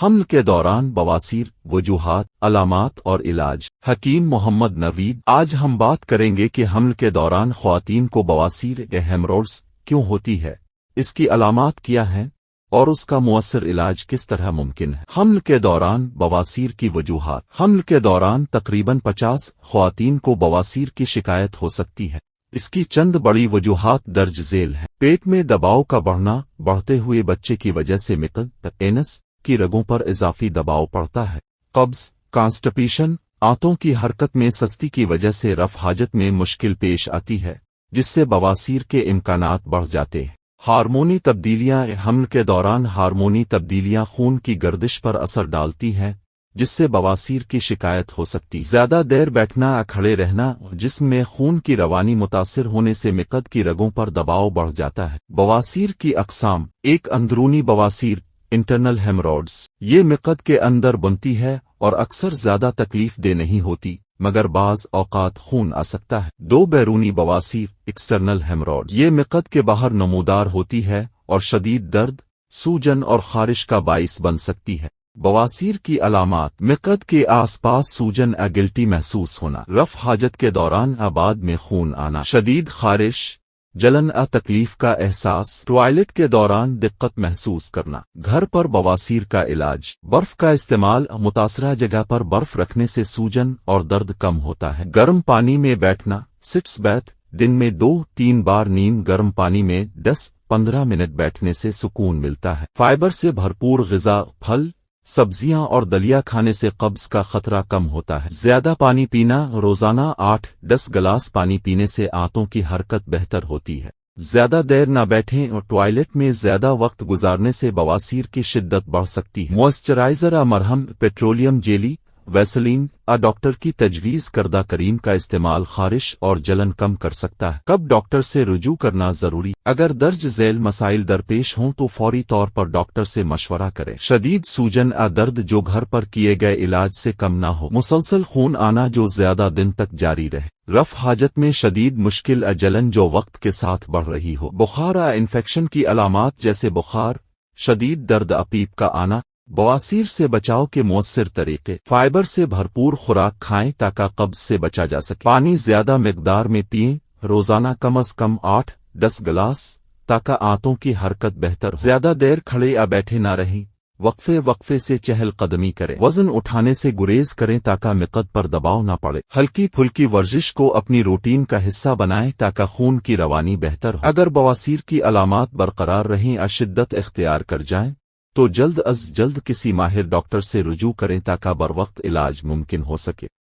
حمل کے دوران بواسیر، وجوہات، علامات اور علاج۔ حکیم محمد نوید۔ آج ہم بات کریں گے کہ حمل کے دوران خواتین کو بواسیر یا ہیمروڈز کیوں ہوتی ہے، اس کی علامات کیا ہیں اور اس کا مؤثر علاج کس طرح ممکن ہے۔ حمل کے دوران بواسیر کی وجوہات۔ حمل کے دوران تقریباً 50 خواتین کو بواسیر کی شکایت ہو سکتی ہے۔ اس کی چند بڑی وجوہات درج ذیل ہیں۔ پیٹ میں دباؤ کا بڑھنا، بڑھتے ہوئے بچے کی وجہ سے مقعد اینس کی رگوں پر اضافی دباؤ پڑتا ہے۔ قبض، کانسٹیپیشن، آنتوں کی حرکت میں سستی کی وجہ سے رفع حاجت میں مشکل پیش آتی ہے، جس سے بواسیر کے امکانات بڑھ جاتے ہیں۔ ہارمونی تبدیلیاں۔ حمل کے دوران ہارمونی تبدیلیاں خون کی گردش پر اثر ڈالتی ہیں، جس سے بواسیر کی شکایت ہو سکتی۔ زیادہ دیر بیٹھنا یا کھڑے رہنا، جسم میں خون کی روانی متاثر ہونے سے مقعد کی رگوں پر دباؤ بڑھ جاتا ہے۔ بواسیر کی اقسام۔ ایک، اندرونی بواسیر، انٹرنل ہیمروڈز۔ یہ مقعد کے اندر بنتی ہے اور اکثر زیادہ تکلیف دہ نہیں ہوتی، مگر بعض اوقات خون آ سکتا ہے۔ دو، بیرونی بواسیر، ایکسٹرنل ہیمروڈز۔ یہ مقعد کے باہر نمودار ہوتی ہے اور شدید درد، سوجن اور خارش کا باعث بن سکتی ہے۔ بواسیر کی علامات۔ مقعد کے آس پاس سوجن یا گلٹی محسوس ہونا، رفع حاجت کے دوران بعد میں خون آنا، شدید خارش، جلن یا تکلیف کا احساس، ٹوائلٹ کے دوران دقت محسوس کرنا۔ گھر پر بواسیر کا علاج۔ برف کا استعمال۔ متاثرہ جگہ پر برف رکھنے سے سوجن اور درد کم ہوتا ہے۔ گرم پانی میں بیٹھنا، سٹس بیتھ، دن میں 2-3 بار نیم گرم پانی میں 10-15 منٹ بیٹھنے سے سکون ملتا ہے۔ فائبر سے بھرپور غذا، پھل، سبزیاں اور دلیا کھانے سے قبض کا خطرہ کم ہوتا ہے۔ زیادہ پانی پینا۔ روزانہ 8-10 گلاس پانی پینے سے آنتوں کی حرکت بہتر ہوتی ہے۔ زیادہ دیر نہ بیٹھیں اور ٹوائلٹ میں زیادہ وقت گزارنے سے بواسیر کی شدت بڑھ سکتی ہے۔ موئسچرائزر یا مرہم، پیٹرولیم جیلی، ویسلین یا ڈاکٹر کی تجویز کردہ کریم کا استعمال خارش اور جلن کم کر سکتا ہے۔ کب ڈاکٹر سے رجوع کرنا ضروری؟ اگر درج ذیل مسائل درپیش ہوں تو فوری طور پر ڈاکٹر سے مشورہ کریں۔ شدید سوجن یا درد جو گھر پر کیے گئے علاج سے کم نہ ہو۔ مسلسل خون آنا جو زیادہ دن تک جاری رہے۔ رفع حاجت میں شدید مشکل یا جلن جو وقت کے ساتھ بڑھ رہی ہو۔ بخار یا انفیکشن کی علامات جیسے بخار، شدید درد یا پیپ کا آنا۔ بواسیر سے بچاؤ کے مؤثر طریقے۔ فائبر سے بھرپور خوراک کھائیں تاکہ قبض سے بچا جا سکے۔ پانی زیادہ مقدار میں پئیں، روزانہ کم از کم 8-10 گلاس، تاکہ آنتوں کی حرکت بہتر ہو۔ زیادہ دیر کھڑے یا بیٹھے نہ رہیں، وقفے سے چہل قدمی کریں۔ وزن اٹھانے سے گریز کریں تاکہ مقعد پر دباؤ نہ پڑے۔ ہلکی پھلکی ورزش کو اپنی روٹین کا حصہ بنائیں تاکہ خون کی روانی بہتر ہو۔ اگر بواسیر کی علامات برقرار رہیں یا شدت اختیار کر جائیں تو جلد از جلد کسی ماہر ڈاکٹر سے رجوع کریں تاکہ بروقت علاج ممکن ہو سکے۔